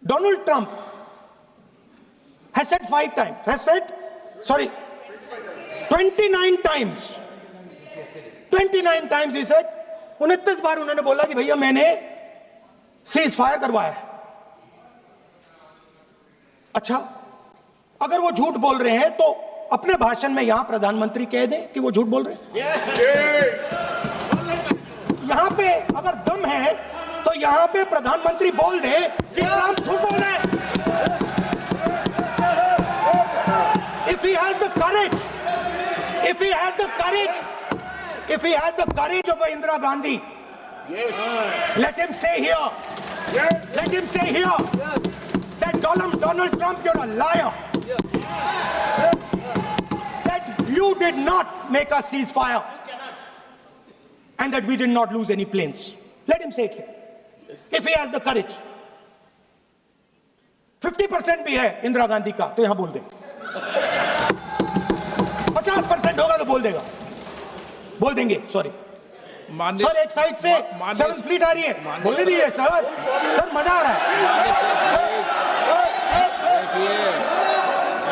Donald Trump has said 29 times. 29 times he said, 29 बार उन्होंने बोला कि भैया मैंने सीज फायर करवाया है. अच्छा, अगर वो झूठ बोल रहे हैं तो अपने भाषण में यहां प्रधानमंत्री कह दें कि वो झूठ बोल रहे हैं. यहां पे अगर दम है तो यहां पे प्रधानमंत्री बोल दे कि ट्रंप झूठ बोल रहे हैं. If he has the courage of Indira Gandhi, let him say here that Donald Trump, you're a liar. That you did not make a ceasefire and that we did not lose any planes. Let him say it here. If he has the courage. 50% भी है इंदिरा गांधी का तो यहां बोल दे. 50% होगा तो बोल देंगे. सॉरी सर, एक साइड से 7th फ्लीट आ रही है, बोलने दीजिए सर. मजा आ रहा है.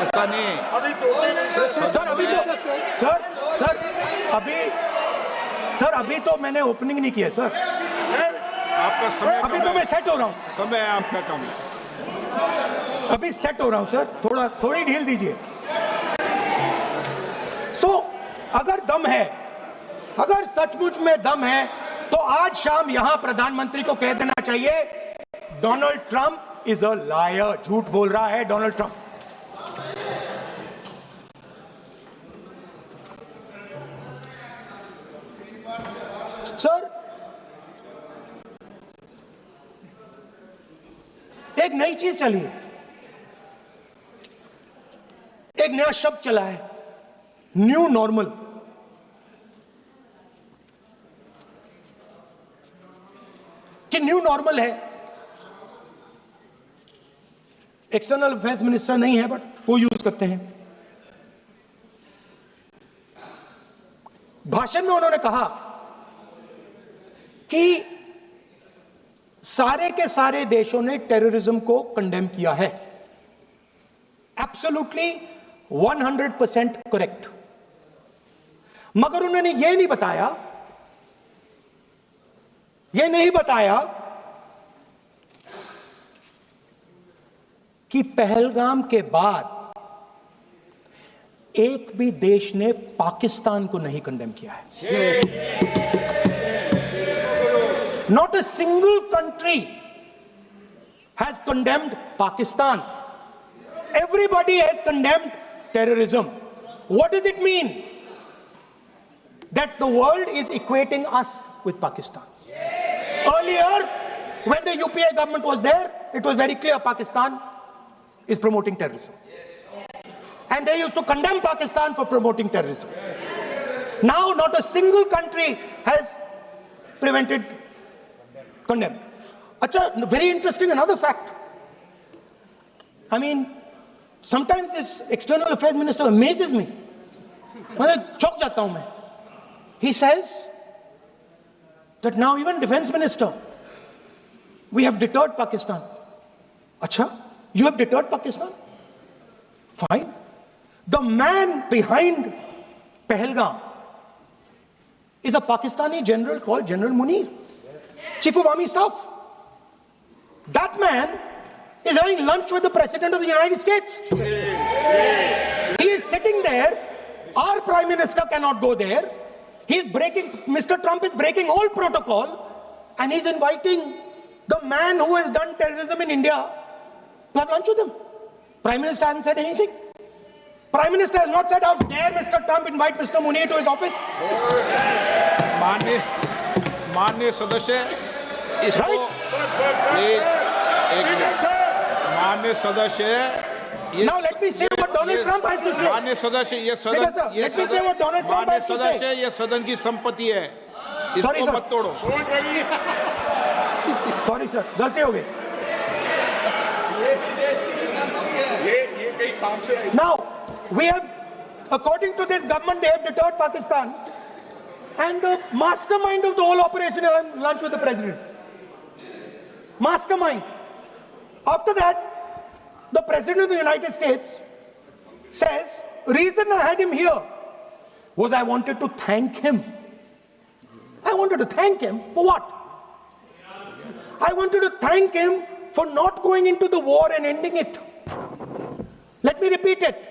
ऐसा नहीं अभी तो मैंने ओपनिंग नहीं किया सर. आपका समय अभी तो मैं सेट हो रहा हूं. समय आपका कम है. अभी सेट हो रहा हूं सर, थोड़ी ढील दीजिए. अगर सचमुच में दम है तो आज शाम यहां प्रधानमंत्री को कह देना चाहिए Donald Trump is a liar. झूठ बोल रहा है डोनाल्ड ट्रंप. सर, एक नई चीज चली है, एक नया शब्द चला है, न्यू नॉर्मल. कि न्यू नॉर्मल है. एक्सटर्नल अफेयर्स मिनिस्टर नहीं है बट वो यूज करते हैं. भाषण में उन्होंने कहा कि सारे के सारे देशों ने टेररिज्म को कंडेम किया है. Absolutely 100% correct. मगर उन्होंने यह नहीं बताया कि पहलगाम के बाद एक भी देश ने पाकिस्तान को नहीं कंडेम किया है. Not a single country has condemned Pakistan. Everybody has condemned terrorism. What does it mean? That the world is equating us with Pakistan. Earlier, when the UPA government was there, it was very clear Pakistan is promoting terrorism. And they used to condemn Pakistan for promoting terrorism. Now, not a single country has condemned. Acha, very interesting, another fact. I mean, sometimes this external affairs minister amazes me. मैं चौंक जाता हूं मैं. He says that now even defense minister, we have deterred Pakistan. Acha, you have deterred Pakistan? Fine. The man behind Pahalgam is a Pakistani general called General Munir, Chief of Army Staff. That man is having lunch with the President of the United States. He is sitting there. Our Prime Minister cannot go there. Mr. Trump is breaking all protocol and he's inviting the man who has done terrorism in India to have lunch with him. Prime Minister hasn't said anything. Prime Minister has not said, how dare Mr. Trump invite Mr. Munir to his office. माननीय सदस्य इसको माननीय सदस्य Now let me say what Donald Trump has to say. माननीय सदस्य ये सदन let me say what Donald Trump has to say. सदस्य ये सदन की संपत्ति है, इसको मत तोड़ो. सॉरी सर, गलती हो गई. Now we have, according to this government, they have deterred Pakistan, and the mastermind of the whole operation is lunch with the president. Mastermind. After that, the President of the United States says, reason I had him here was I wanted to thank him. I wanted to thank him for what? I wanted to thank him for not going into the war and ending it. Let me repeat it.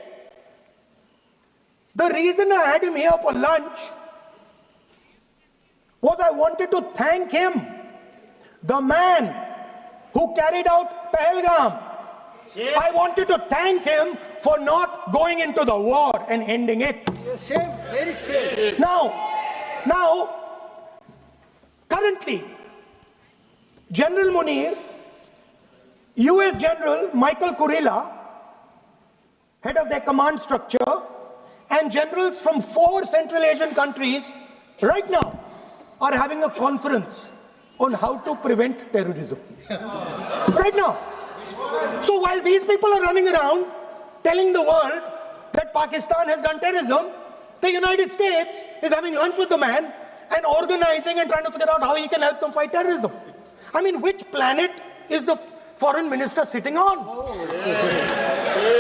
The reason I had him here for lunch was I wanted to thank him, the man who carried out Pahalgam. I wanted to thank him for not going into the war and ending it. Shame, very shame. Now, currently, General Munir, US General Michael Kurilla, head of their command structure, and generals from 4 Central Asian countries right now are having a conference on how to prevent terrorism. Right now. So while these people are running around telling the world that Pakistan has done terrorism, the United States is having lunch with the man and organizing and trying to figure out how he can help them fight terrorism. I mean, which planet is the foreign minister sitting on?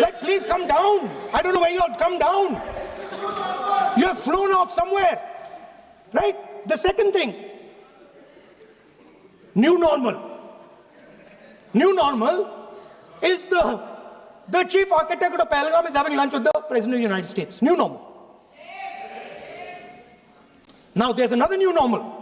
Like, please come down. I don't know where you are. Come down. You have flown off somewhere. Right? The second thing, new normal. New normal is the chief architect of Pahalgam is having lunch with the President of the United States. New normal. Now there's another new normal.